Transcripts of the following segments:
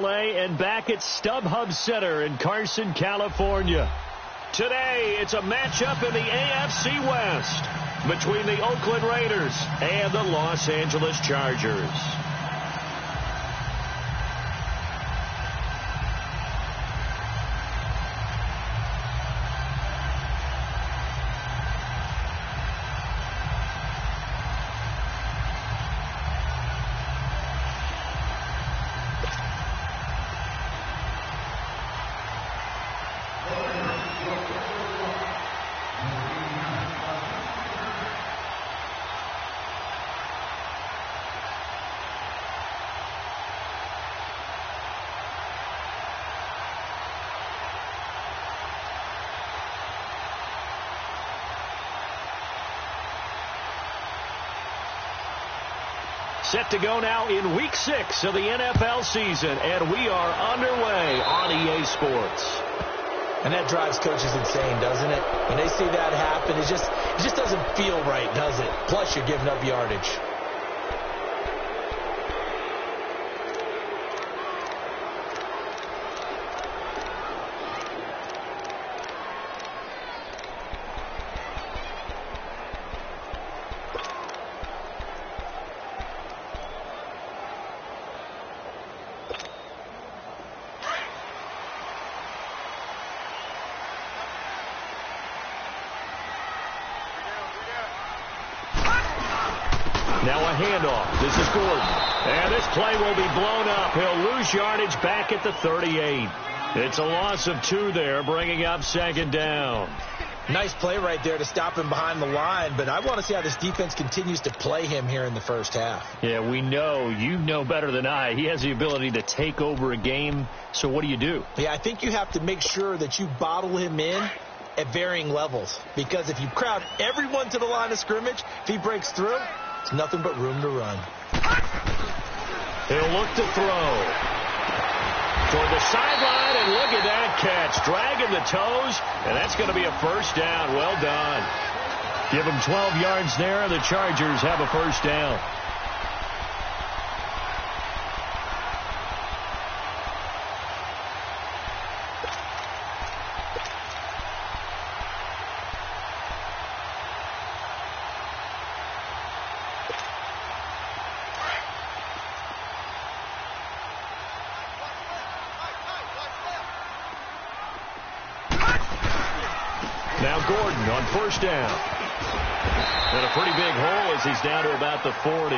Outlay and back at StubHub Center in Carson, California. Today, it's a matchup in the AFC West between the Oakland Raiders and the Los Angeles Chargers. Set to go now in Week 6 of the NFL season, and we are underway on EA Sports. And that drives coaches insane, doesn't it? When they see that happen, it just doesn't feel right, does it? Plus, you're giving up yardage. Now a handoff. This is Gordon. And this play will be blown up. He'll lose yardage back at the 38. It's a loss of 2 there, bringing up second down. Nice play right there to stop him behind the line, but I want to see how this defense continues to play him here in the first half. Yeah, we know. You know better than I. He has the ability to take over a game, so what do? Yeah, I think you have to make sure that you bottle him in at varying levels, because if you crowd everyone to the line of scrimmage, if he breaks through, it's nothing but room to run. He'll look to throw. Toward the sideline, and look at that catch. Dragging the toes, and that's going to be a first down. Well done. Give him 12 yards there, and the Chargers have a first down. Now Gordon on first down. And a pretty big hole as he's down to about the 40.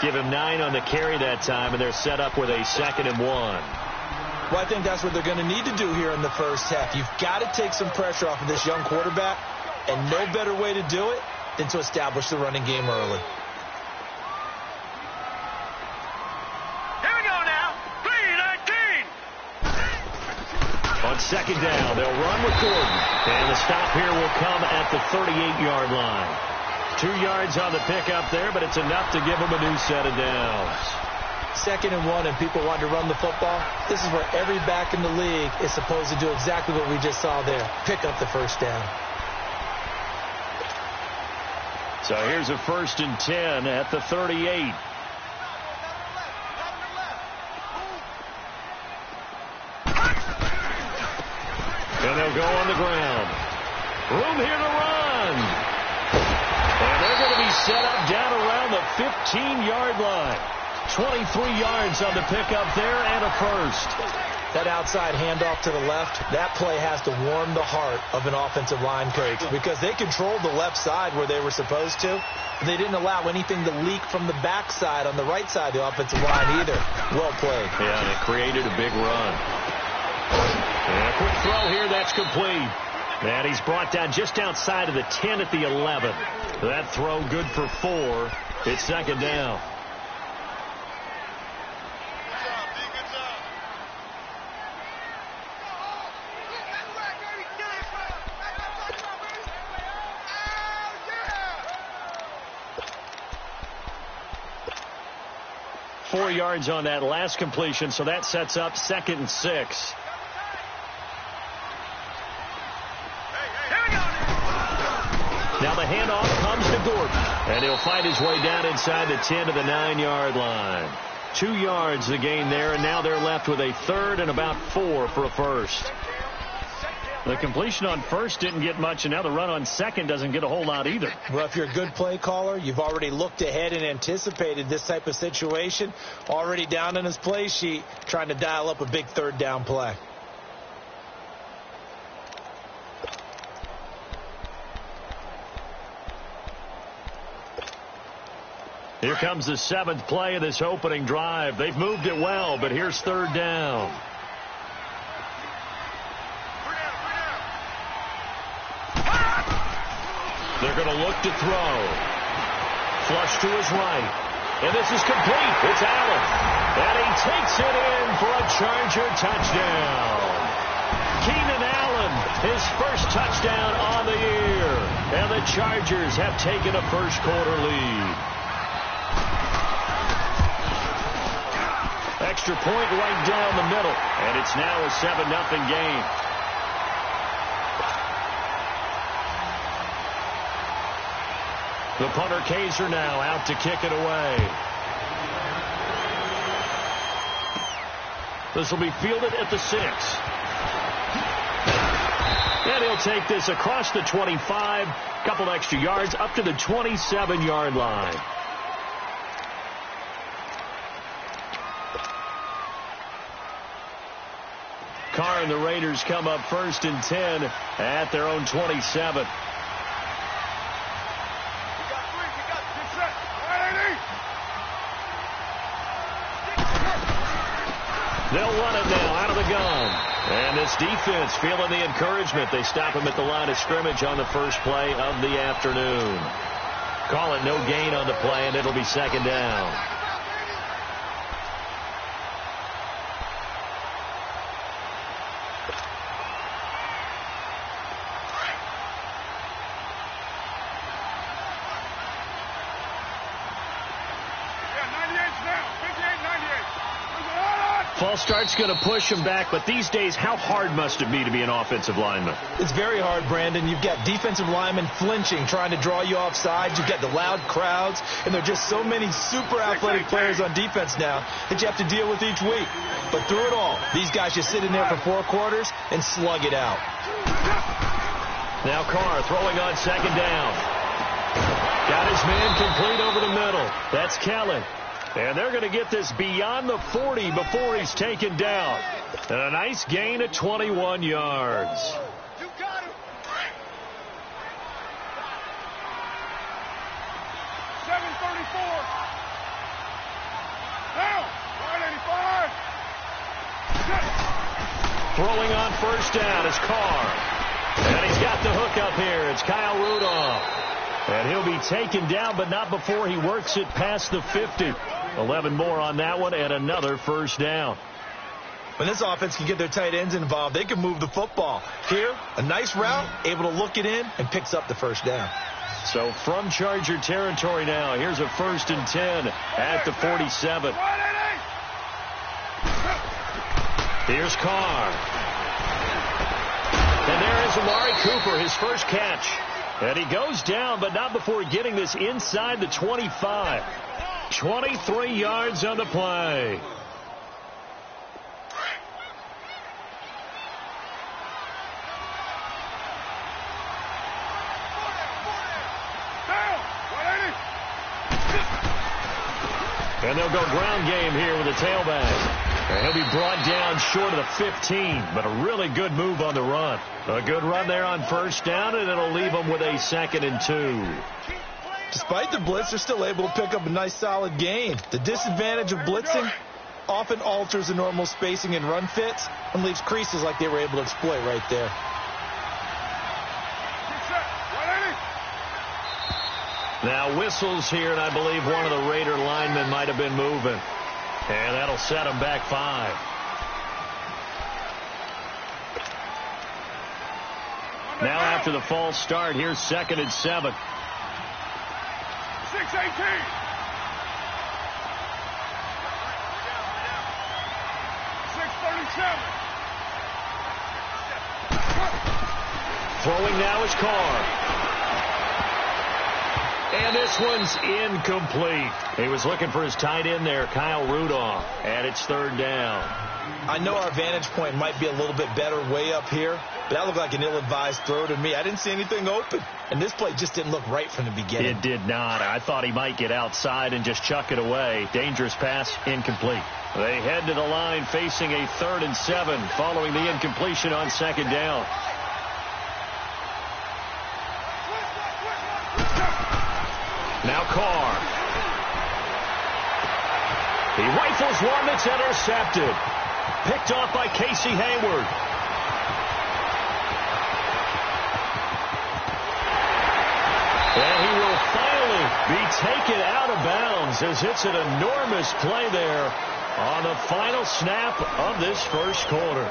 Give him 9 on the carry that time, and they're set up with a 2nd and 1. Well, I think that's what they're going to need to do here in the first half. You've got to take some pressure off of this young quarterback, and no better way to do it than to establish the running game early. On second down, they'll run with Gordon. And the stop here will come at the 38-yard line. 2 yards on the pickup there, but it's enough to give them a new set of downs. 2nd and 1, and people want to run the football. This is where every back in the league is supposed to do exactly what we just saw there. Pick up the first down. So here's a 1st and 10 at the 38. And they'll go on the ground. Room here to run. And they're going to be set up down around the 15-yard line. 23 yards on the pickup there and a first. That outside handoff to the left, that play has to warm the heart of an offensive line coach because they controlled the left side where they were supposed to. They didn't allow anything to leak from the backside on the right side of the offensive line either. Well played. Yeah, and it created a big run. And a quick throw here, that's complete. And he's brought down just outside of the 10 at the 11. That throw good for 4. It's second down. Four yards on that last completion, so that sets up 2nd and 6. Now the handoff comes to Gordon, and he'll find his way down inside the 10 to the 9-yard line. 2 yards the gain there, and now they're left with a third and about 4 for a first. The completion on first didn't get much, and now the run on second doesn't get a whole lot either. Well, if you're a good play caller, you've already looked ahead and anticipated this type of situation. Already down in his play sheet, trying to dial up a big third down play. Here comes the 7th play of this opening drive. They've moved it well, but here's third down. They're going to look to throw. Flush to his right. And this is complete. It's Allen. And he takes it in for a Charger touchdown. Keenan Allen, his first touchdown on the year. And the Chargers have taken a first quarter lead. Extra point right down the middle. And it's now a 7-0 game. The punter Kaiser now out to kick it away. This will be fielded at the 6. And he'll take this across the 25, couple extra yards up to the 27-yard line. Carr and the Raiders come up 1st and 10 at their own 27. They'll run it now out of the gun. And this defense feeling the encouragement. They stop him at the line of scrimmage on the first play of the afternoon. Call it no gain on the play, and it'll be second down. False start's going to push him back, but these days, how hard must it be to be an offensive lineman? It's very hard, Brandon. You've got defensive linemen flinching, trying to draw you off sides. You've got the loud crowds, and there are just so many super athletic players on defense now that you have to deal with each week. But through it all, these guys just sit in there for 4 quarters and slug it out. Now Carr throwing on second down. Got his man complete over the middle. That's Kelly. And they're going to get this beyond the 40 before he's taken down. And a nice gain of 21 yards. You got him. 7:34. Down. 185. Throwing on first down is Carr. And he's got the hook up here. It's Kyle Rudolph. And he'll be taken down, but not before he works it past the 50. 11 more on that one, and another first down. When this offense can get their tight ends involved, they can move the football. Here, a nice route, able to look it in, and picks up the first down. So from Charger territory now, here's a 1st and 10 at the 47. Here's Carr. And there is Amari Cooper, his first catch. And he goes down, but not before getting this inside the 25. 23 yards on the play. And they'll go ground game here with a tailback. And he'll be brought down short of the 15, but a really good move on the run. A good run there on first down, and it'll leave them with a 2nd and 2. Despite the blitz, they're still able to pick up a nice solid gain. The disadvantage of blitzing often alters the normal spacing and run fits and leaves creases like they were able to exploit right there. Now whistles here, and I believe one of the Raider linemen might have been moving. And that'll set them back 5. Now after the false start, here's 2nd and 7. 6:18. Throwing now is Carr. And this one's incomplete. He was looking for his tight end there, Kyle Rudolph, and it's third down. I know our vantage point might be a little bit better way up here, but that looked like an ill-advised throw to me. I didn't see anything open, and this play just didn't look right from the beginning. It did not. I thought he might get outside and just chuck it away. Dangerous pass, incomplete. They head to the line facing a 3rd and 7 following the incompletion on second down. Now Carr. He rifles one that's intercepted. Picked off by Casey Hayward. And he will finally be taken out of bounds as it's an enormous play there on the final snap of this first quarter.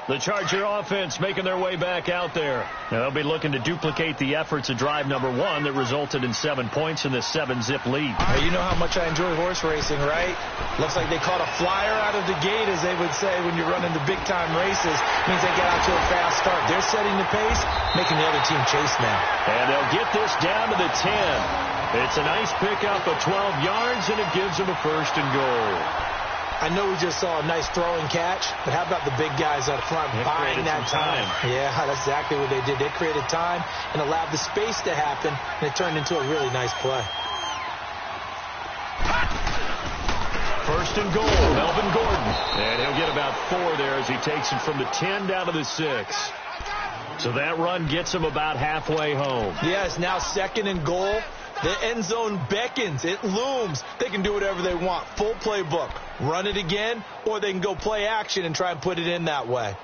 The Charger offense making their way back out there. Now they'll be looking to duplicate the efforts of drive number 1 that resulted in 7 points in this 7-zip lead. Well, you know how much I enjoy horse racing, right? Looks like they caught a flyer out of the gate, as they would say when you're running the big-time races. Means they get out to a fast start. They're setting the pace, making the other team chase now. And they'll get this down to the 10. It's a nice pickup of 12 yards, and it gives them a 1st and goal. I know we just saw a nice throwing catch, but how about the big guys up front buying that time? Yeah, that's exactly what they did. They created time and allowed the space to happen, and it turned into a really nice play. 1st and goal, Melvin Gordon. And he'll get about 4 there as he takes it from the 10 down to the 6. So that run gets him about halfway home. Yeah, it's now 2nd and goal. The end zone beckons. It looms. They can do whatever they want. Full playbook. Run it again, or they can go play action and try and put it in that way.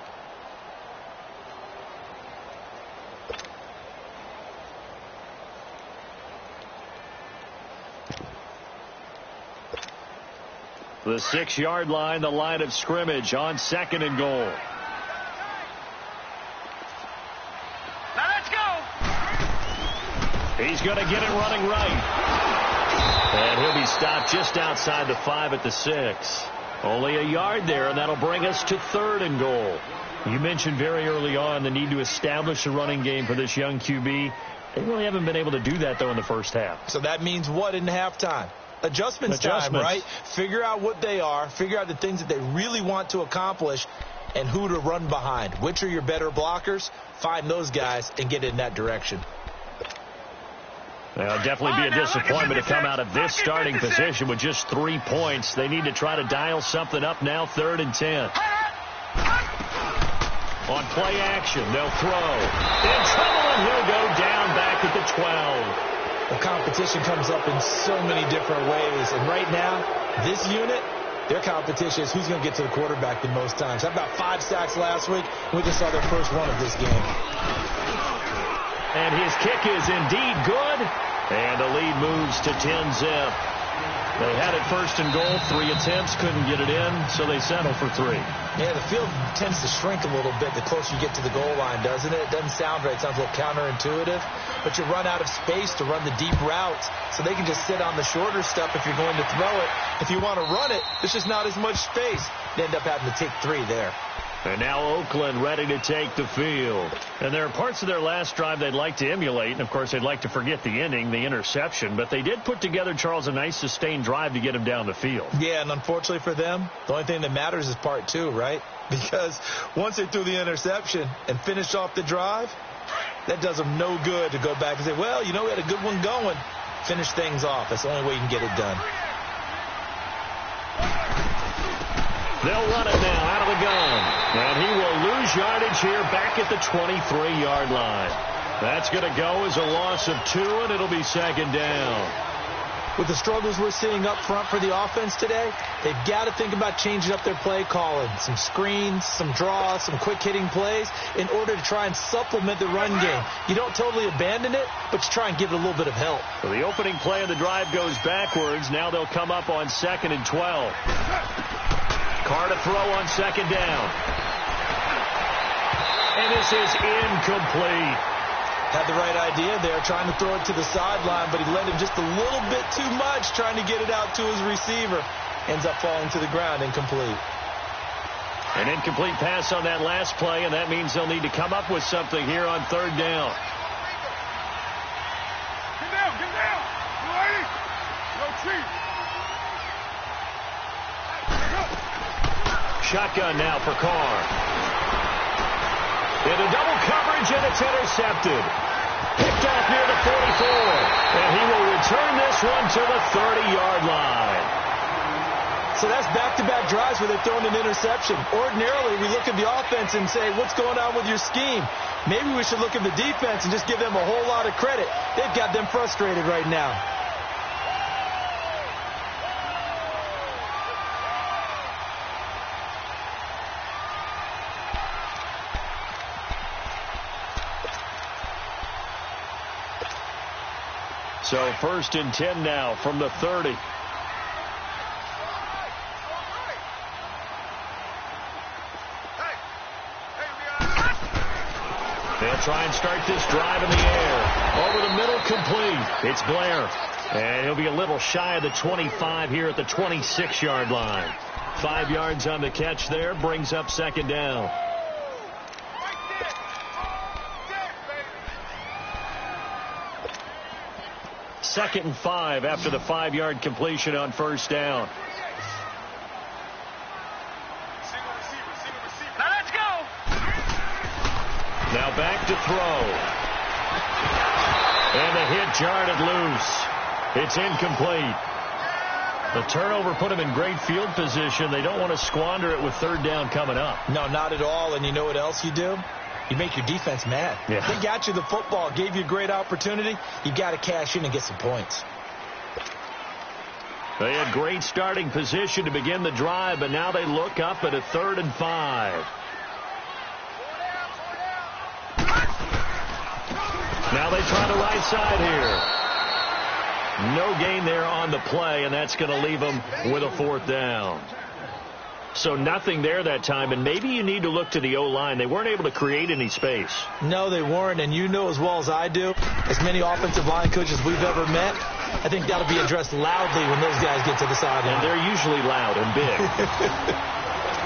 The 6-yard line, the line of scrimmage on 2nd and goal. He's going to get it running right. And he'll be stopped just outside the 5 at the 6. Only a yard there, and that'll bring us to 3rd and goal. You mentioned very early on the need to establish a running game for this young QB. They really haven't been able to do that, though, in the first half. So that means what in halftime? Adjustments time, right? Figure out what they are. Figure out the things that they really want to accomplish and who to run behind. Which are your better blockers? Find those guys and get in that direction. It'll definitely be a disappointment to come out of this starting position with just 3 points. They need to try to dial something up now, 3rd and 10. On play action, they'll throw. In trouble, and he'll go down back at the 12. The competition comes up in so many different ways. And right now, this unit, their competition is who's going to get to the quarterback the most times. How about 5 sacks last week? We just saw their first one of this game. And his kick is indeed good. And the lead moves to 10-zip. They had it 1st and goal, 3 attempts, couldn't get it in, so they settle for 3. Yeah, the field tends to shrink a little bit the closer you get to the goal line, doesn't it? It doesn't sound right. It sounds a little counterintuitive. But you run out of space to run the deep routes, so they can just sit on the shorter stuff if you're going to throw it. If you want to run it, there's just not as much space. They end up having to take 3 there. And now Oakland ready to take the field. And there are parts of their last drive they'd like to emulate. And, of course, they'd like to forget the ending, the interception. But they did put together, Charles, a nice sustained drive to get him down the field. Yeah, and unfortunately for them, the only thing that matters is part 2, right? Because once they threw the interception and finished off the drive, that does them no good to go back and say, well, you know, we had a good one going. Finish things off. That's the only way you can get it done. They'll run it now out of the gun. And he will lose yardage here back at the 23-yard line. That's going to go as a loss of 2, and it'll be 2nd down. With the struggles we're seeing up front for the offense today, they've got to think about changing up their play calling. Some screens, some draws, some quick-hitting plays in order to try and supplement the run game. You don't totally abandon it, but you try and give it a little bit of help. So the opening play of the drive goes backwards. Now they'll come up on 2nd and 12. Carr to throw on 2nd down. And this is incomplete. Had the right idea there, trying to throw it to the sideline, but he led him just a little bit too much, trying to get it out to his receiver. ends up falling to the ground incomplete. An incomplete pass on that last play, and that means they'll need to come up with something here on third down. Get down, get down. You ready? No cheat. Shotgun now for Carr. Into double coverage, and it's intercepted. Picked off near the 44, and he will return this one to the 30-yard line. So that's back-to-back drives where they've thrown an interception. Ordinarily, we look at the offense and say, what's going on with your scheme? Maybe we should look at the defense and just give them a whole lot of credit. They've got them frustrated right now. So 1st and 10 now from the 30. They'll try and start this drive in the air. Over the middle, complete. It's Blair. And he'll be a little shy of the 25 here at the 26-yard line. 5 yards on the catch there, brings up 2nd down. Second and 5 after the 5-yard completion on 1st down. Now let's go. Now back to throw. And the hit jarred it loose. It's incomplete. The turnover put them in great field position. They don't want to squander it with 3rd down coming up. No, not at all. And you know what else you do? You make your defense mad. Yeah. They got you the football, gave you a great opportunity. You got to cash in and get some points. They had great starting position to begin the drive, but now they look up at a 3rd and 5. Now they try the right side here. No gain there on the play, and that's going to leave them with a 4th down. So nothing there that time, and maybe you need to look to the O-line. They weren't able to create any space. No, they weren't, and you know as well as I do, as many offensive line coaches we've ever met, I think that'll be addressed loudly when those guys get to the sideline. And they're usually loud and big.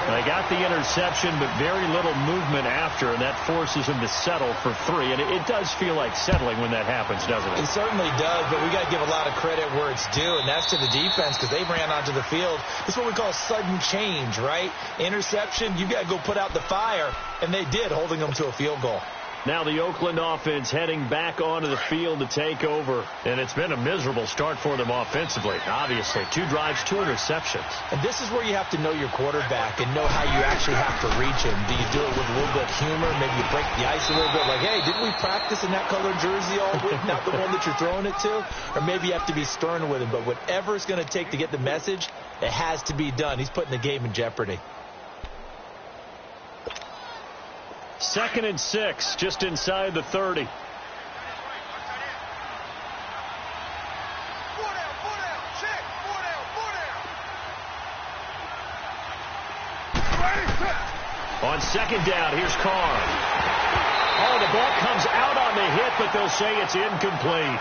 They got the interception, but very little movement after, and that forces them to settle for 3. And it does feel like settling when that happens, doesn't it? It certainly does, but we got to give a lot of credit where it's due, and that's to the defense because they ran onto the field. This is what we call sudden change, right? Interception, you got to go put out the fire, and they did, holding them to a field goal. Now the Oakland offense heading back onto the field to take over. And it's been a miserable start for them offensively. Obviously, 2 drives, 2 interceptions. And this is where you have to know your quarterback and know how you actually have to reach him. Do you do it with a little bit of humor? Maybe you break the ice a little bit. Like, hey, didn't we practice in that colored jersey all week? Not the one that you're throwing it to? Or maybe you have to be stern with him. But whatever it's going to take to get the message, it has to be done. He's putting the game in jeopardy. 2nd and 6, just inside the 30. On 2nd down, here's Carr. Oh, the ball comes out on the hit, but they'll say it's incomplete.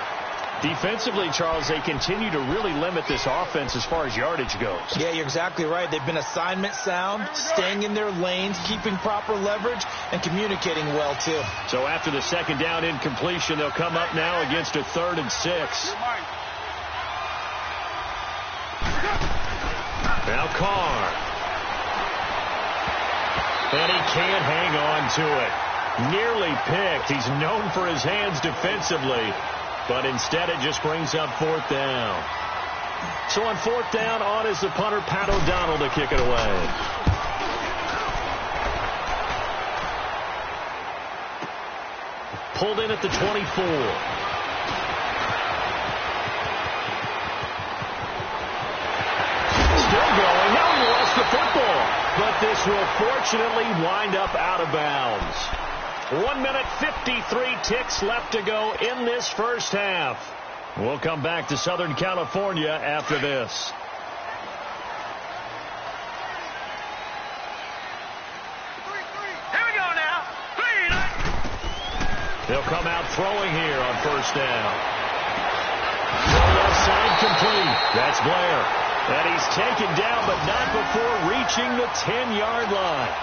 Defensively, Charles, they continue to really limit this offense as far as yardage goes. Yeah, you're exactly right. They've been assignment sound, staying in their lanes, keeping proper leverage, and communicating well, too. So after the 2nd down incompletion, they'll come up now against a 3rd and 6. Now Carr. And he can't hang on to it. Nearly picked. He's known for his hands defensively. But instead, it just brings up 4th down. So on 4th down, on is the punter, Pat O'Donnell, to kick it away. Pulled in at the 24. Still going. Now he lost the football. But this will fortunately wind up out of bounds. 1 minute, 53 ticks left to go in this first half. We'll come back to Southern California after this. Here we go now. They'll come out throwing here on 1st down. Left side complete. That's Blair. And he's taken down, but not before reaching the 10-yard line.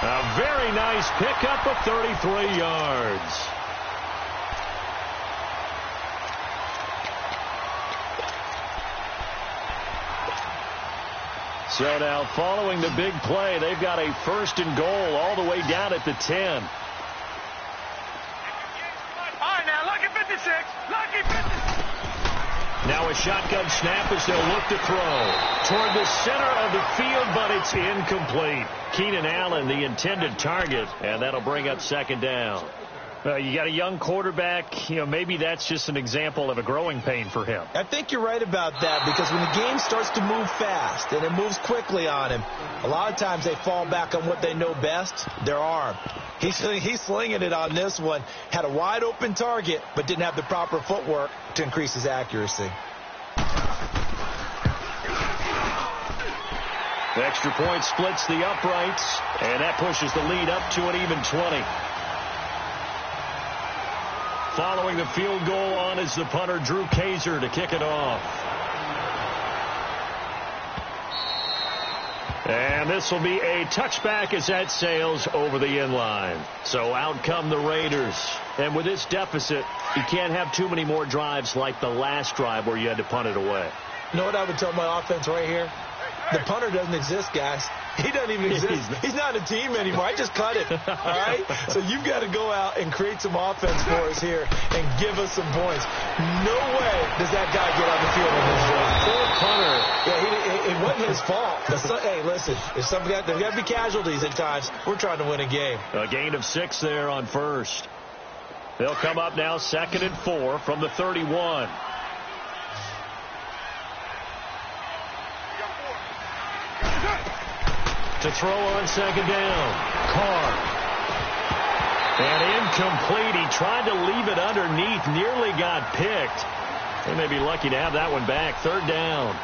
A very nice pickup of 33 yards. So now, following the big play, they've got a 1st and goal all the way down at the 10. All right, now, lucky 56. Lucky 56. Now a shotgun snap as they'll look to throw toward the center of the field, but it's incomplete. Keenan Allen, the intended target, and that'll bring up 2nd down. You got a young quarterback. Maybe that's just an example of a growing pain for him. I think you're right about that, because when the game starts to move fast and it moves quickly on him, a lot of times they fall back on what they know best, their arm. He's slinging it on this one. Had a wide open target, but didn't have the proper footwork to increase his accuracy. The extra point splits the uprights, and that pushes the lead up to an even 20. Following the field goal on is the punter, Drew Kaiser, to kick it off. And this will be a touchback as that sails over the inline. So out come the Raiders. And with this deficit, you can't have too many more drives like the last drive where you had to punt it away. You know what I would tell my offense right here? The punter doesn't exist, guys. He doesn't even exist. He's not a team anymore. I just cut it. All right? So you've got to go out and create some offense for us here and give us some points. No way does that guy get on the field on this drive. Poor punter. Yeah, it wasn't his fault. Hey, listen, there's got to be casualties at times. We're trying to win a game. A gain of 6 there on 1st. They'll come up now 2nd and 4 from the 31. To throw on 2nd down. Carr. And incomplete. He tried to leave it underneath. Nearly got picked. They may be lucky to have that one back. 3rd down.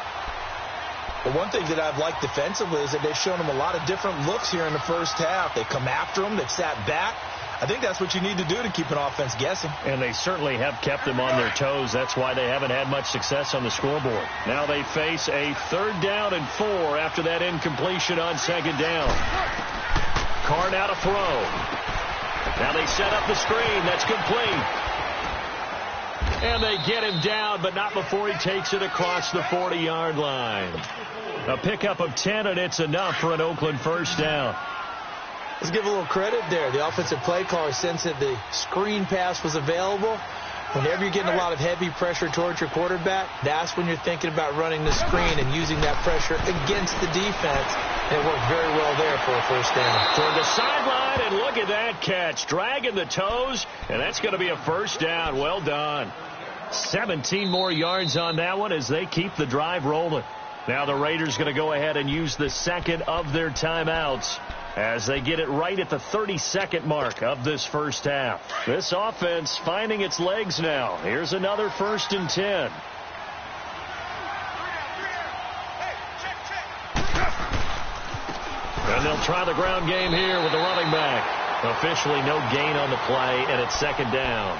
But one thing that I've liked defensively is that they've shown them a lot of different looks here in the first half. They come after them. They've sat back. I think that's what you need to do to keep an offense guessing. And they certainly have kept them on their toes. That's why they haven't had much success on the scoreboard. Now they face a 3rd down and 4 after that incompletion on 2nd down. Carr now to throw. Now they set up the screen. That's complete. And they get him down, but not before he takes it across the 40-yard line. A pickup of 10, and it's enough for an Oakland 1st down. Let's give a little credit there. The offensive play caller sensed that the screen pass was available. Whenever you're getting a lot of heavy pressure towards your quarterback, that's when you're thinking about running the screen and using that pressure against the defense. And it worked very well there for a 1st down. Toward the sideline, and look at that catch. Dragging the toes, and that's going to be a 1st down. Well done. 17 more yards on that one as they keep the drive rolling. Now the Raiders going to go ahead and use the 2nd of their timeouts as they get it right at the 32nd mark of this first half. This offense finding its legs now. Here's another 1st and 10. And they'll try the ground game here with the running back. Officially no gain on the play, and it's 2nd down.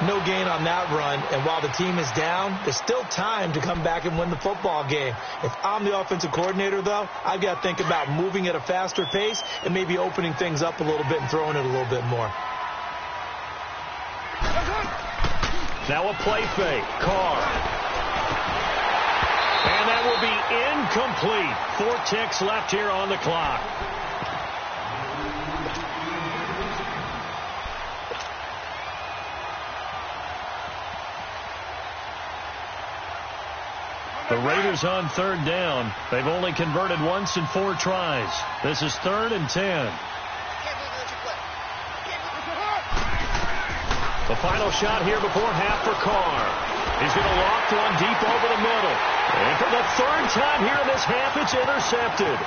No gain on that run, and while the team is down, there's still time to come back and win the football game. If I'm the offensive coordinator, though, I've got to think about moving at a faster pace and maybe opening things up a little bit and throwing it a little bit more. Now a play fake. Carr. And that will be incomplete. 4 ticks left here on the clock. The Raiders on 3rd down. They've only converted once in 4 tries. This is 3rd and 10. The final shot here before half for Carr. He's going to loft one deep over the middle. And for the 3rd time here in this half, it's intercepted.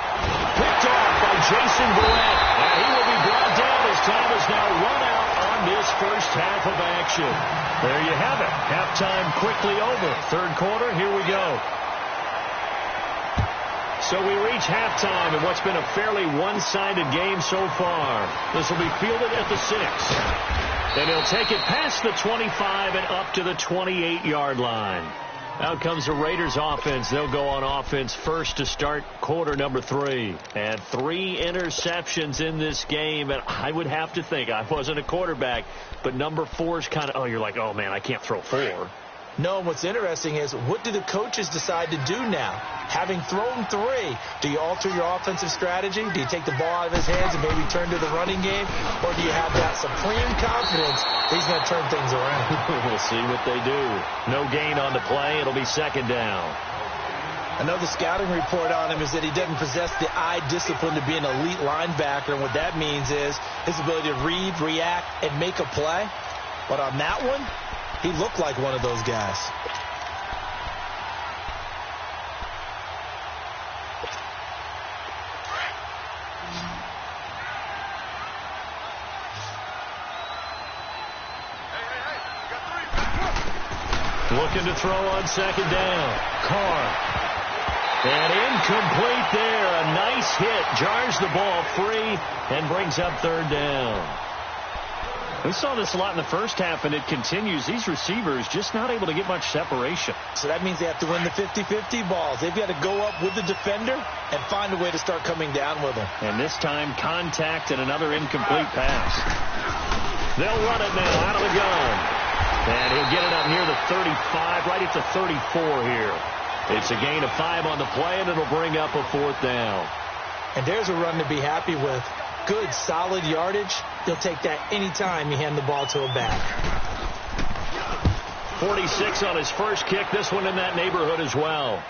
Picked off by Jason Barrett. And he will be brought down as time is now run out on this first half of action. There you have it. Halftime quickly over. 3rd quarter, here we go. So we reach halftime in what's been a fairly one-sided game so far. This will be fielded at the 6. And he'll take it past the 25 and up to the 28-yard line. Out comes the Raiders offense. They'll go on offense first to start quarter number 3. And 3 interceptions in this game. And I would have to think, I wasn't a quarterback, but number 4 is kind of, you're like, oh, man, I can't throw 4. No, what's interesting is, what do the coaches decide to do now? Having thrown 3, do you alter your offensive strategy? Do you take the ball out of his hands and maybe turn to the running game? Or do you have that supreme confidence that he's going to turn things around? We'll see what they do. No gain on the play. It'll be second down. Another scouting report on him is that he doesn't possess the eye discipline to be an elite linebacker. And what that means is his ability to read, react, and make a play. But on that one, he looked like one of those guys. Looking to throw on second down. Carr. And incomplete there. A nice hit. Jars the ball free and brings up third down. We saw this a lot in the first half, and it continues. These receivers just not able to get much separation. So that means they have to win the 50-50 balls. They've got to go up with the defender and find a way to start coming down with them. And this time, contact and another incomplete pass. They'll run it now out of the gun. And he'll get it up near the 35, right at the 34 here. It's a gain of 5 on the play, and it'll bring up a 4th down. And there's a run to be happy with. Good, solid yardage. He'll take that anytime you hand the ball to a back. 46 on his first kick. This one in that neighborhood as well.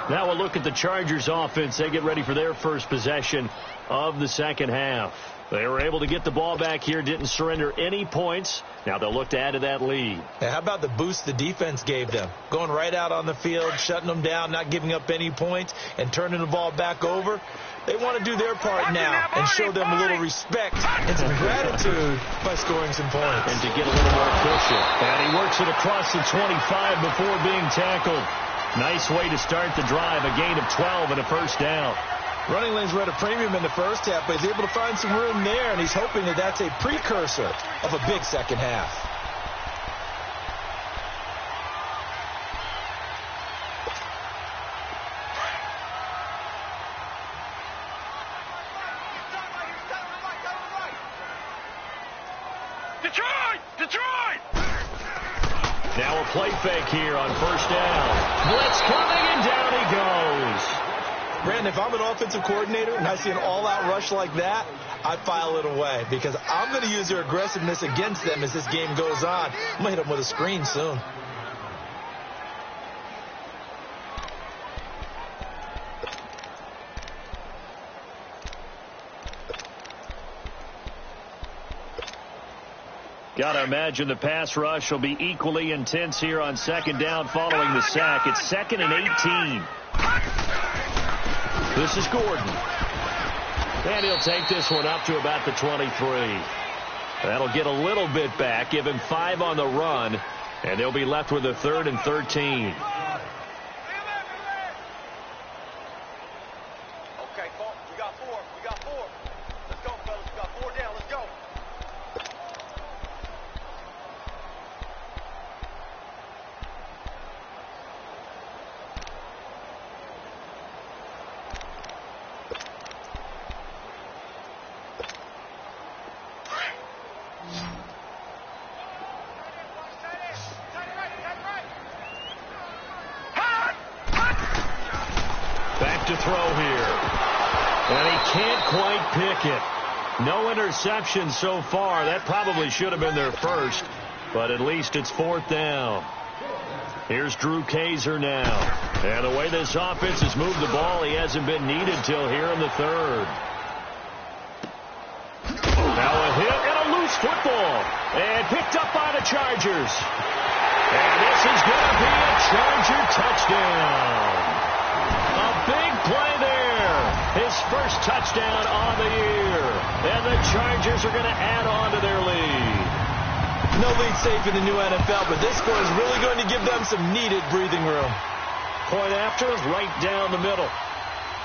Now we'll look at the Chargers offense. They get ready for their first possession of the second half. They were able to get the ball back here, didn't surrender any points. Now they'll look to add to that lead. How about the boost the defense gave them? Going right out on the field, shutting them down, not giving up any points, and turning the ball back over. They want to do their part now and show them a little respect and some gratitude by scoring some points. And to get a little more cushion. And he works it across the 25 before being tackled. Nice way to start the drive. A gain of 12 and a first down. Running lanes were at a premium in the first half, but he's able to find some room there, and he's hoping that that's a precursor of a big second half. Detroit! Now a play fake here on first down. Blitz coming, and down he goes. Brandon, if I'm an offensive coordinator and I see an all-out rush like that, I file it away because I'm going to use their aggressiveness against them as this game goes on. I'm going to hit them with a screen soon. Got to imagine the pass rush will be equally intense here on second down following the sack. It's 2nd and 18. This is Gordon. And he'll take this one up to about the 23. That'll get a little bit back, give him 5 on the run, and they'll be left with a 3rd and 13. Okay, we got 4. Let's go, fellas. We got 4 down. Let's go. Back to throw here. And he can't quite pick it. No interception so far. That probably should have been their first, but at least it's 4th down. Here's Drew Kaiser now. And the way this offense has moved the ball, he hasn't been needed till here in the 3rd. Now a hit and a loose football. And picked up by the Chargers. And this is going to be a Charger touchdown. A big play there. His first touchdown on the year. And the Chargers are going to add on to their lead. No lead safe in the new NFL, but this score is really going to give them some needed breathing room. Point after, right down the middle.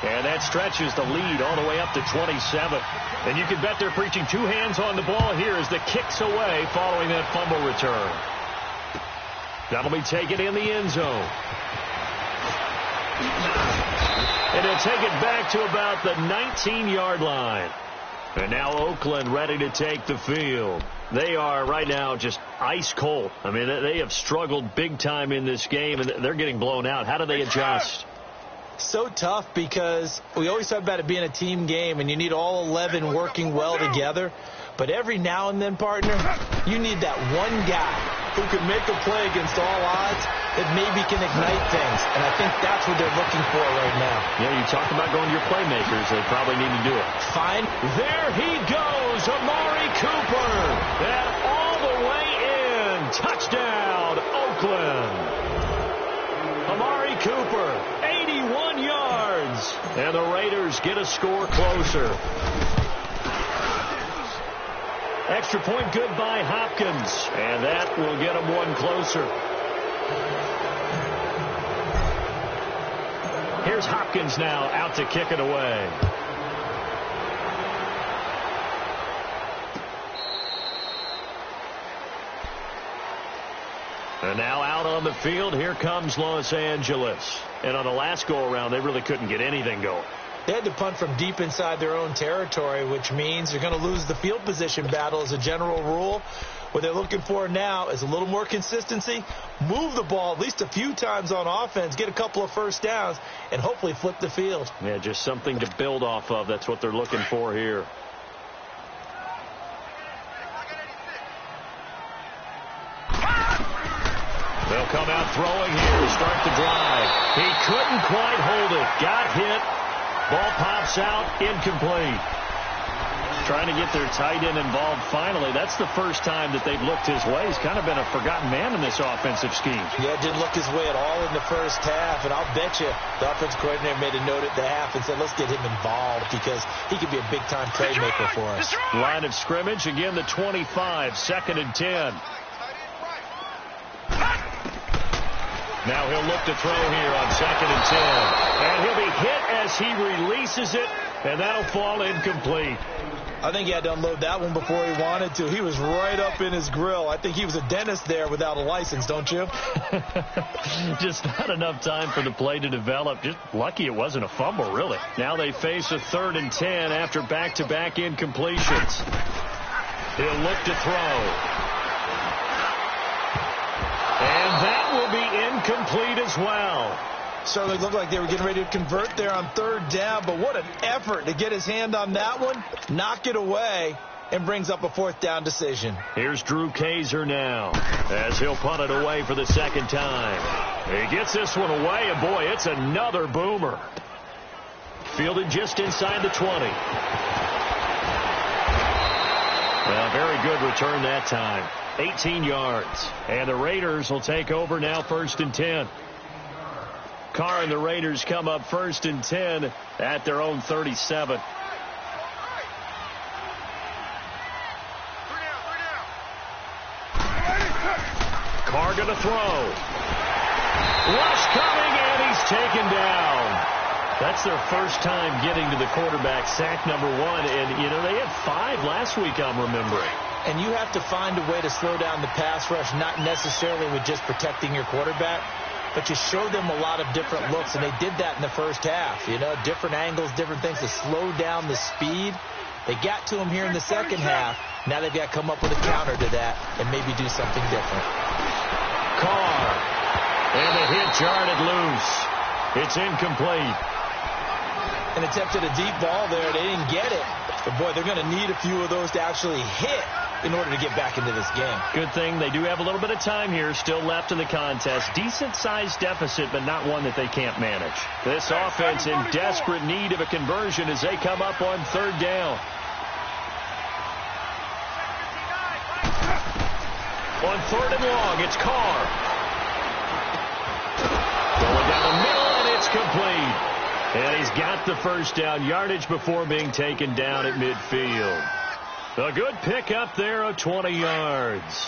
And that stretches the lead all the way up to 27. And you can bet they're preaching two hands on the ball here as the kick's away following that fumble return. That'll be taken in the end zone. And they'll take it back to about the 19-yard line. And now Oakland ready to take the field. They are right now just ice cold. I mean, they have struggled big time in this game, and they're getting blown out. How do they adjust? So tough because we always talk about it being a team game, and you need all 11 working well together. But every now and then, partner, you need that one guy who can make a play against all odds that maybe can ignite things. And I think that's what they're looking for right now. Yeah, you talk about going to your playmakers. They probably need to do it. Fine. There he goes, Amari Cooper. And all the way in. Touchdown, Oakland. Amari Cooper, 81 yards. And the Raiders get a score closer. Extra point good by Hopkins. And that will get them one closer. Here's Hopkins now out to kick it away. And now out on the field, here comes Los Angeles. And on the last go-around, they really couldn't get anything going. They had to punt from deep inside their own territory, which means they're going to lose the field position battle as a general rule. What they're looking for now is a little more consistency, move the ball at least a few times on offense, get a couple of first downs, and hopefully flip the field. Yeah, just something to build off of. That's what they're looking for here. They'll come out throwing here to start the drive. He couldn't quite hold it. Got hit. Ball pops out, incomplete. Trying to get their tight end involved finally. That's the first time that they've looked his way. He's kind of been a forgotten man in this offensive scheme. Yeah, didn't look his way at all in the first half. And I'll bet you the offensive coordinator made a note at the half and said, let's get him involved because he could be a big-time playmaker for us. Line of scrimmage, again the 25, 2nd and 10. Now he'll look to throw here on 2nd and 10. And he'll be hit as he releases it, and that'll fall incomplete. I think he had to unload that one before he wanted to. He was right up in his grill. I think he was a dentist there without a license, don't you? Just not enough time for the play to develop. Just lucky it wasn't a fumble, really. Now they face a 3rd and 10 after back-to-back incompletions. He'll look to throw. And that will be incomplete as well. Certainly looked like they were getting ready to convert there on 3rd down, but what an effort to get his hand on that one, knock it away, and brings up a 4th down decision. Here's Drew Kaiser now as he'll punt it away for the 2nd time. He gets this one away, and boy, it's another boomer. Fielded just inside the 20. Well, very good return that time. 18 yards. And the Raiders will take over now 1st and 10. Carr and the Raiders come up 1st and 10 at their own 37. Carr going to throw. Rush coming, and he's taken down. That's their first time getting to the quarterback, sack number 1. And, you know, they had 5 last week, I'm remembering. And you have to find a way to slow down the pass rush, not necessarily with just protecting your quarterback, but you show them a lot of different looks, and they did that in the first half. You know, different angles, different things to slow down the speed. They got to him here in the second half. Now they've got to come up with a counter to that and maybe do something different. Carr. And the hit jarred it loose. It's incomplete. And attempted a deep ball there. They didn't get it. But, boy, they're going to need a few of those to actually hit in order to get back into this game. Good thing they do have a little bit of time here still left in the contest. Decent-sized deficit, but not one that they can't manage. This offense in desperate need of a conversion as they come up on 3rd down. On 3rd and long, it's Carr. Going down the middle, and it's complete. And he's got the first down yardage before being taken down at midfield. A good pickup there of 20 yards.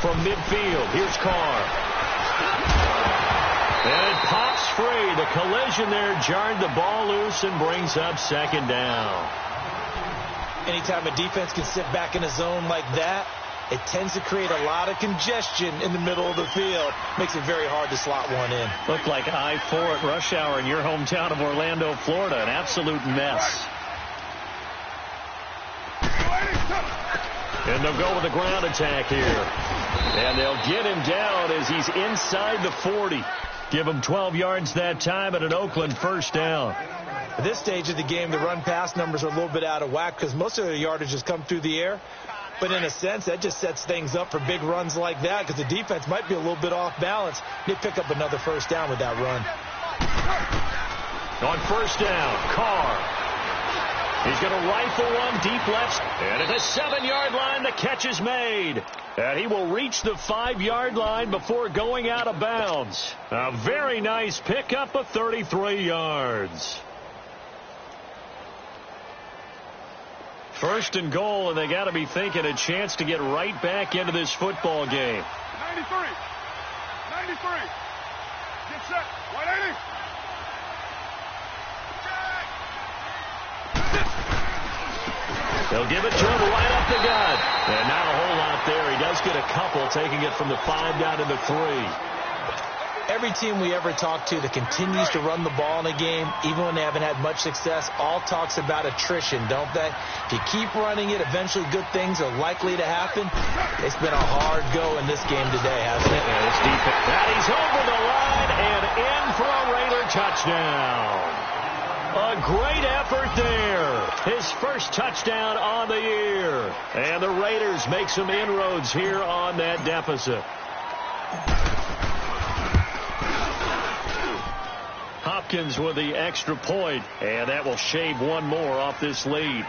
from midfield. Here's Carr. And it pops free. The collision there jarred the ball loose and brings up second down. Anytime a defense can sit back in a zone like that, it tends to create a lot of congestion in the middle of the field. Makes it very hard to slot one in. Looked like I-4 at rush hour in your hometown of Orlando, Florida. An absolute mess. And they'll go with a ground attack here. And they'll get him down as he's inside the 40. Give him 12 yards that time at an Oakland first down. At this stage of the game, the run-pass numbers are a little bit out of whack because most of their yardage has come through the air. But in a sense, that just sets things up for big runs like that because the defense might be a little bit off balance. They pick up another first down with that run. On first down, Carr. He's going to rifle one deep left. And at the 7-yard line, the catch is made. And he will reach the 5-yard line before going out of bounds. A very nice pickup of 33 yards. First and goal, and they got to be thinking a chance to get right back into this football game. 93. 93. Get set. 180. They'll give it to him right up the gut. And not a whole lot there. He does get a couple, taking it from the 5 down to the 3. Every team we ever talk to that continues to run the ball in a game, even when they haven't had much success, all talks about attrition, don't they? If you keep running it, eventually good things are likely to happen. It's been a hard go in this game today, hasn't it? Yeah, it's deep. And he's over the line and in for a Raider touchdown. A great effort there. His first touchdown on the year. And the Raiders make some inroads here on that deficit. Hopkins with the extra point, and that will shave one more off this lead.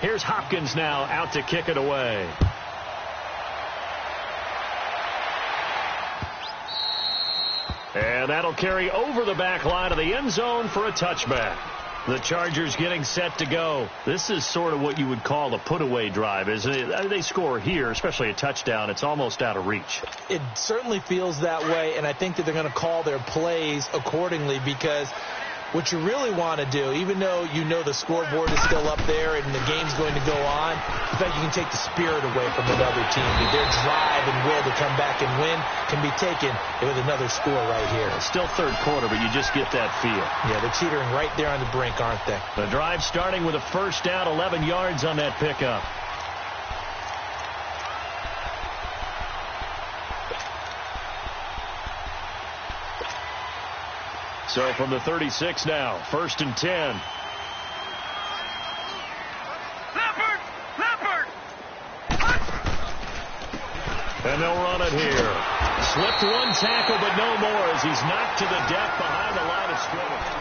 Here's Hopkins now out to kick it away. And that'll carry over the back line of the end zone for a touchback. The Chargers getting set to go. This is sort of what you would call a put-away drive, isn't it? They score here, especially a touchdown. It's almost out of reach. It certainly feels that way, and I think that they're going to call their plays accordingly because what you really want to do, even though you know the scoreboard is still up there and the game's going to go on, in fact, you can take the spirit away from another team. Their drive and will to come back and win can be taken with another score right here. It's still third quarter, but you just get that feel. Yeah, they're teetering right there on the brink, aren't they? The drive starting with a first down, 11 yards on that pickup. So from the 36 now, 1st and 10. Leopard! And they'll run it here. Slipped one tackle, but no more as he's knocked to the deck behind the line of scrimmage.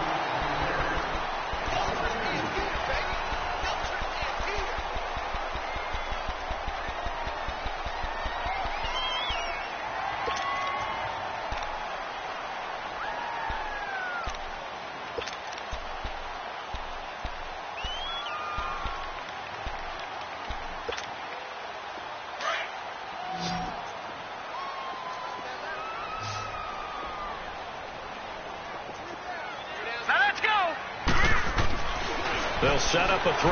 They'll set up a throw.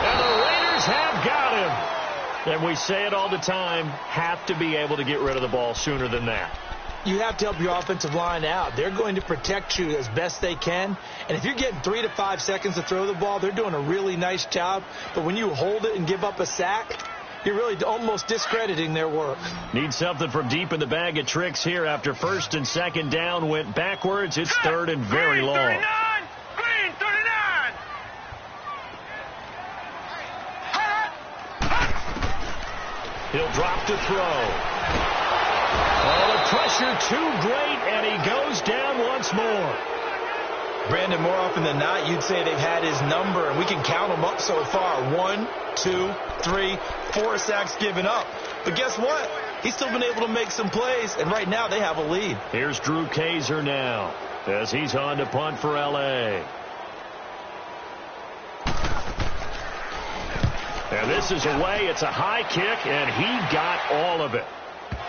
And the Raiders have got him. And we say it all the time, have to be able to get rid of the ball sooner than that. You have to help your offensive line out. They're going to protect you as best they can. And if you're getting 3 to 5 seconds to throw the ball, they're doing a really nice job. But when you hold it and give up a sack, you're really almost discrediting their work. Need something from deep in the bag of tricks here after 1st and 2nd down went backwards. It's 3rd and very long. 39! Green 39! He'll drop to throw. Oh, the pressure too great, and he goes down once more. Brandon, more often than not, you'd say they've had his number, and we can count them up so far. 1, 2, 3, 4 sacks given up. But guess what? He's still been able to make some plays, and right now they have a lead. Here's Drew Kaiser now as he's on to punt for L.A. And this is away. It's a high kick, and he got all of it.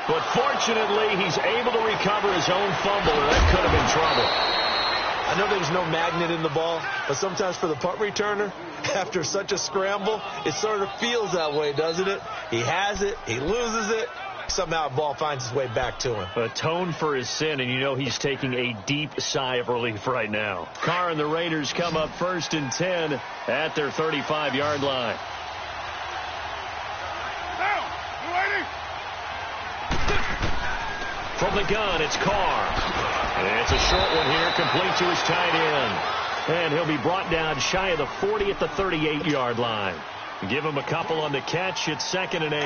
But fortunately, he's able to recover his own fumble, or that could have been trouble. I know there's no magnet in the ball, but sometimes for the punt returner, after such a scramble, it sort of feels that way, doesn't it? He has it, he loses it, somehow the ball finds its way back to him. Atone for his sin, and you know he's taking a deep sigh of relief right now. Carr and the Raiders come up 1st and 10 at their 35-yard line. From the gun, it's Carr. And it's a short one here, complete to his tight end. And he'll be brought down shy of the 40 at the 38-yard line. Give him a couple on the catch. It's 2nd and 8.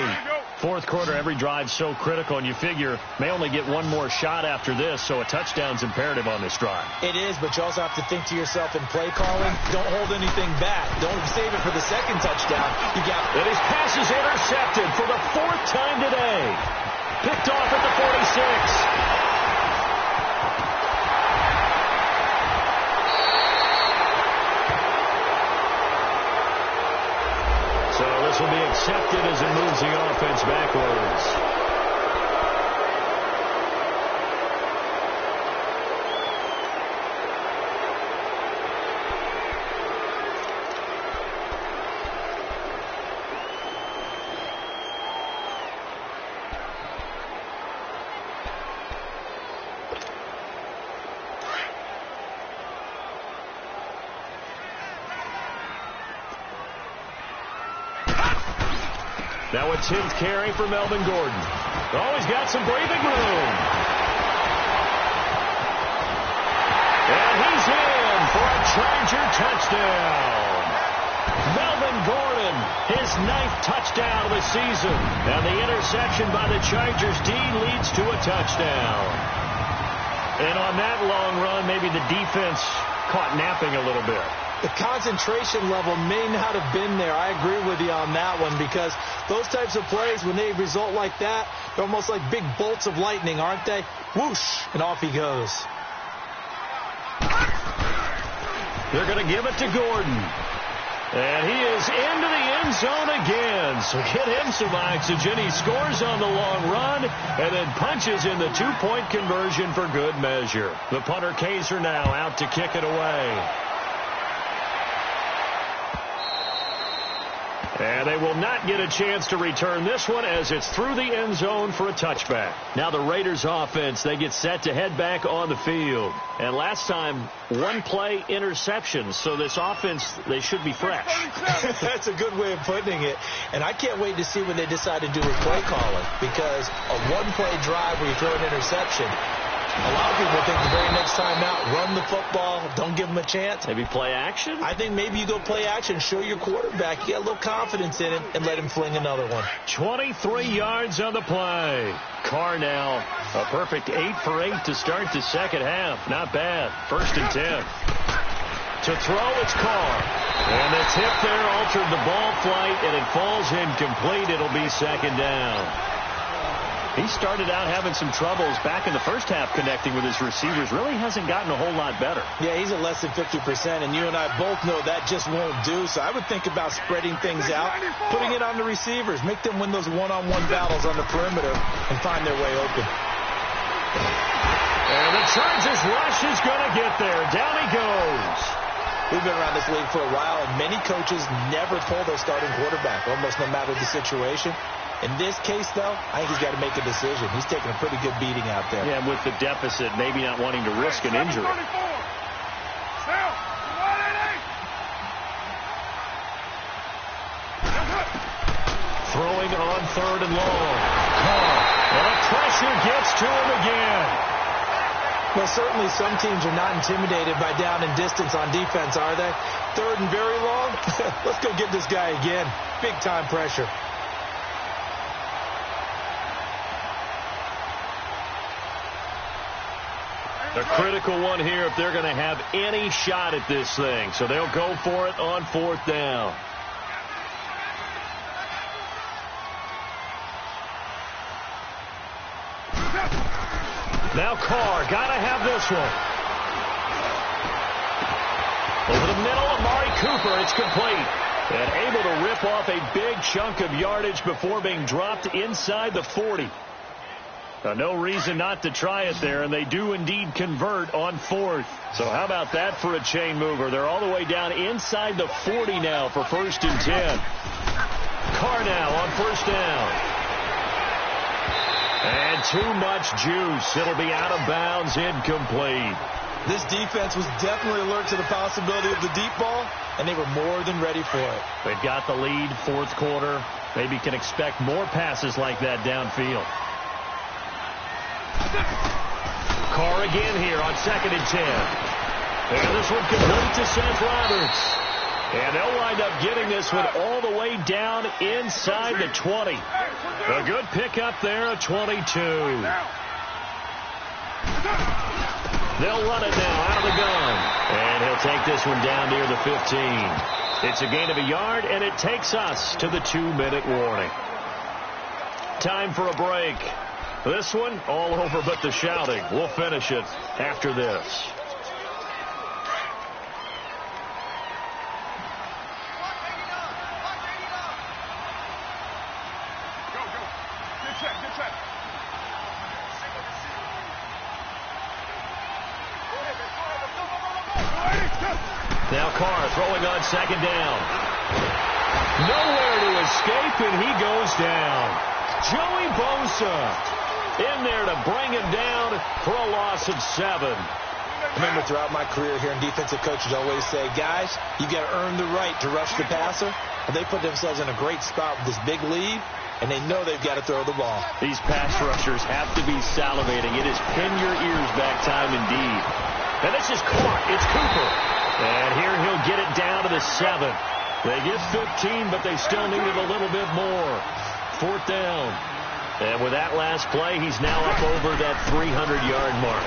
Fourth quarter, every drive's so critical, and you figure may only get one more shot after this, so a touchdown's imperative on this drive. It is, but you also have to think to yourself in play calling, don't hold anything back. Don't save it for the second touchdown. You got. And his pass is intercepted for the 4th time today. Picked off at the 46. So this will be accepted as it moves the offense backwards. Now a 10th carry for Melvin Gordon. Oh, he's got some breathing room. And he's in for a Charger touchdown. Melvin Gordon, his 9th touchdown of the season. And the interception by the Chargers D leads to a touchdown. And on that long run, maybe the defense caught napping a little bit. The concentration level may not have been there. I agree with you on that one, because those types of plays, when they result like that, they're almost like big bolts of lightning, aren't they? Whoosh, and off he goes. They're going to give it to Gordon. And he is into the end zone again. So get him some oxygen. He scores on the long run and then punches in the 2-point conversion for good measure. The punter Kaiser now out to kick it away. And they will not get a chance to return this one as it's through the end zone for a touchback. Now the Raiders offense, they get set to head back on the field. And last time, 1-play interception. So this offense, they should be fresh. That's a good way of putting it. And I can't wait to see what they decide to do with play calling, because a 1-play drive where you throw an interception, a lot of people think the very next time out, run the football, don't give them a chance. Maybe play action? I think maybe you go play action, show your quarterback, you get a little confidence in him, and let him fling another one. 23 yards on the play. Carr now, a perfect 8 for 8 to start the second half. Not bad. 1st and 10. To throw, it's Carr. And the tip there altered the ball flight, and it falls incomplete. It'll be 2nd down. He started out having some troubles back in the first half connecting with his receivers. Really hasn't gotten a whole lot better. Yeah, he's at less than 50%, and you and I both know that just won't do. So I would think about spreading things out, putting it on the receivers, make them win those one-on-one battles on the perimeter and find their way open. And the Chargers rush is going to get there. Down he goes. We've been around this league for a while, and many coaches never pull their starting quarterback, almost no matter the situation. In this case, though, I think he's got to make a decision. He's taking a pretty good beating out there. Yeah, with the deficit, maybe not wanting to risk an injury. Throwing on 3rd and long. And the pressure gets to him again. Well, certainly some teams are not intimidated by down and distance on defense, are they? 3rd and very long? Let's go get this guy again. Big-time pressure. A critical one here if they're going to have any shot at this thing. So they'll go for it on 4th down. Now Carr, got to have this one. Over the middle, Amari Cooper, it's complete. And able to rip off a big chunk of yardage before being dropped inside the 40. No reason not to try it there, and they do indeed convert on 4th. So how about that for a chain mover? They're all the way down inside the 40 now for 1st and 10. Carr now on 1st down. And too much juice. It'll be out of bounds, incomplete. This defense was definitely alert to the possibility of the deep ball, and they were more than ready for it. They've got the lead, 4th quarter. Maybe can expect more passes like that downfield. Carr again here on 2nd and 10. And this one complete to Seth Roberts. And they'll wind up getting this one all the way down inside the 20. A good pickup there at 22. They'll run it now out of the gun. And he'll take this one down near the 15. It's a gain of a yard, and it takes us to the 2-minute warning. Time for a break. This one, all over but the shouting. We'll finish it after this. Now Carr throwing on 2nd down. Nowhere to escape, and he goes down. Joey Bosa in there to bring him down for a loss of 7. I remember throughout my career here in defensive coaches always say, guys, you got to earn the right to rush the passer. And they put themselves in a great spot with this big lead, and they know they've got to throw the ball. These pass rushers have to be salivating. It is pin your ears back time indeed. And this is caught. It's Cooper. And here he'll get it down to the 7. They get 15, but they still needed a little bit more. 4th down. And with that last play, he's now up over that 300-yard mark.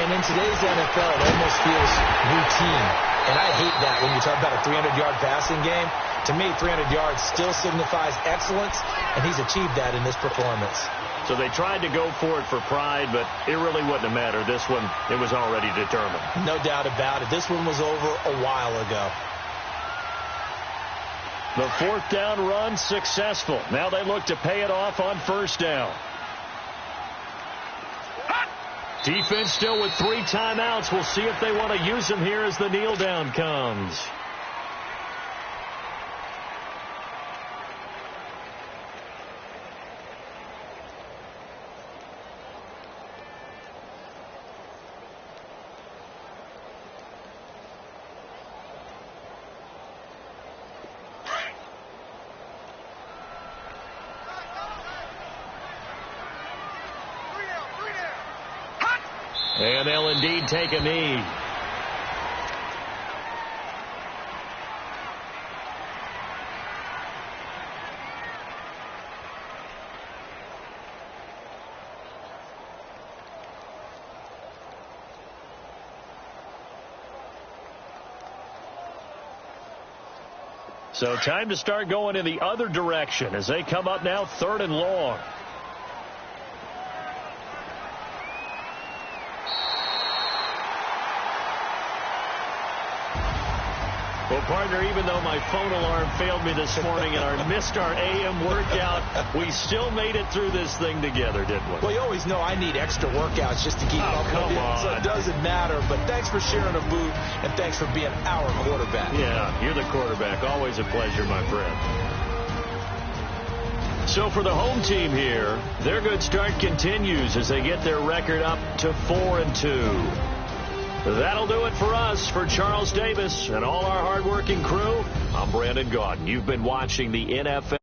And in today's NFL, it almost feels routine. And I hate that when you talk about a 300-yard passing game. To me, 300 yards still signifies excellence, and he's achieved that in this performance. So they tried to go for it for pride, but it really wouldn't have mattered. This one, it was already determined. No doubt about it. This one was over a while ago. The 4th down run successful. Now they look to pay it off on 1st down. Defense still with 3 timeouts. We'll see if they want to use them here as the kneel down comes. And they'll indeed take a knee. So time to start going in the other direction as they come up now 3rd and long. Well, partner, even though my phone alarm failed me this morning and I missed our AM workout, we still made it through this thing together, didn't we? Well, you always know I need extra workouts just to keep up with come you, on. so it doesn't matter. But thanks for sharing a boot, and thanks for being our quarterback. Yeah, you're the quarterback. Always a pleasure, my friend. So for the home team here, their good start continues as they get their record up to 4-2. That'll do it for us. For Charles Davis and all our hardworking crew, I'm Brandon Gaudin. You've been watching the NFL.